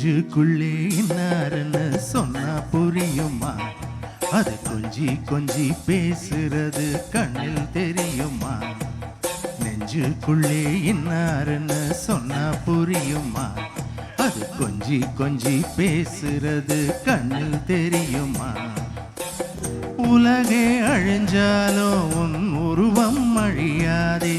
நெஞ்சுக்குள்ளே இன்னாருன்னு சொன்னா புரியுமா? அது கொஞ்சி கொஞ்சி பேசுறது கண்ணில் தெரியுமா? நெஞ்சுக்குள்ளே இன்னாருன்னு சொன்னா புரியுமா? அது கொஞ்சி கொஞ்சி பேசுறது கண்ணில் தெரியுமா? உலகே அழிஞ்சாலும் உன் உருவம் அழியாதே,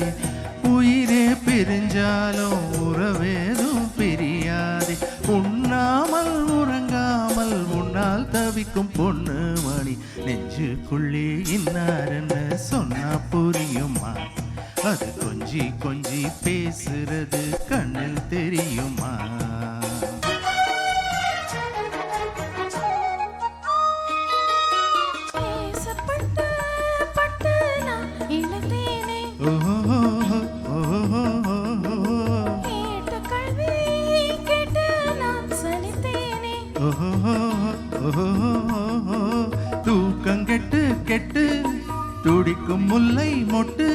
உயிரே பிரிஞ்சாலும் உறவேதும் பிரியாதே. உண்ணாமல் உறங்காமல் உன்னால் தவிக்கும் பொண்ணு மணி, நெஞ்சுக்குள்ளே இன்னாருன்னு சொன்னா புரியுமா? அது கொஞ்சி கொஞ்சி பேசுறது கண்ணில் தெரியுமா? தூக்கங்கெட்டு கெட்டு துடிக்கும் முல்லை மொட்டு,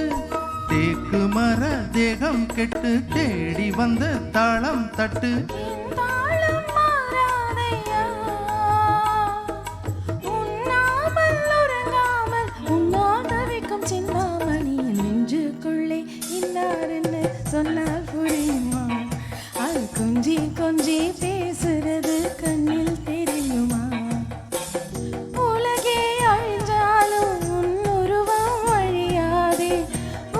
தேக்கு மர தேகம் கெட்டு தேடி வந்த தாளம் தட்டு. சொன்னால் புரியுமா? அது கொஞ்சி கொஞ்சி பேசுறது கண்ணில் தெரியுமா? உலகே அழிஞ்சாலும் உன் உருவம் அழியாதே,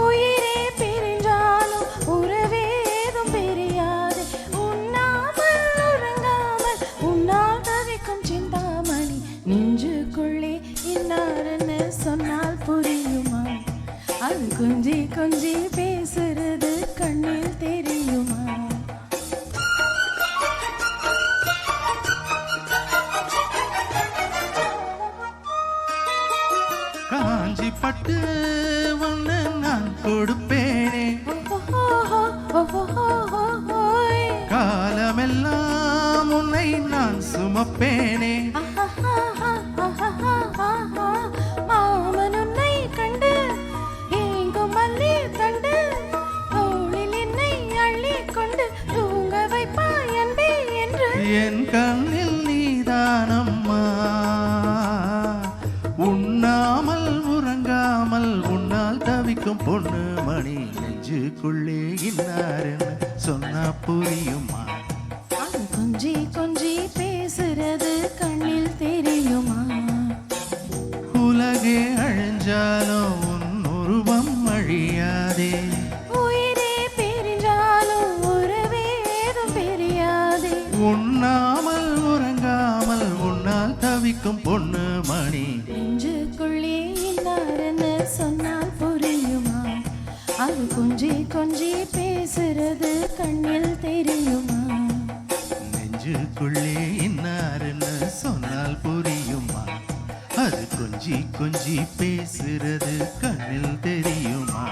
உயிரே பிரிஞ்சாலும் உறவேதும் பிரியாதே. உண்ணாமல் உறங்காமல் உன்னால் தவிக்கும் சிந்தாமணி, நெஞ்சுக்குள்ளே இன்னாருன்னு சொன்னால் புரியுமா? அது கொஞ்சி கொஞ்சி பேசுறது கண்ணில் தெரியுமா? காஞ்சி பட்டு ஒன்று நான் கொடுப்பேனே, காலமெல்லாம் உன்னை நான் சுமப்பேனே. என் கண்ணில் நீதானம்மா, உண்ணாமல் உறங்காமல் உன்னால் தவிக்கும் பொண்ணு மணி, நெஞ்சுக்குள்ளே இன்னாருன்னு சொன்னா புரியுமா? அது கொஞ்சி கொஞ்சி பேசுறது கண்ணில் தெரியுமா? உலகே அழிஞ்சாலும் உன் உருவம் அழியாதே, உயிரே பிரிஞ்சாலும் உறவேதும் பிரியாதே. உண்ணாமல் உறங்காமல் உன்னால் தவிக்கும் பொண்ணு மணி, நெஞ்சுக்குள்ளே இன்னாருன்னு சொன்னால் புரியுமா? அது கொஞ்சி கொஞ்சி பேசுறது கண்ணில் தெரியுமா? நெஞ்சுக்குள்ளே இன்னாருன்னு சொன்னால் புரியுமா? அது கொஞ்சி கொஞ்சி பேசுறது கண்ணில் தெரியுமா?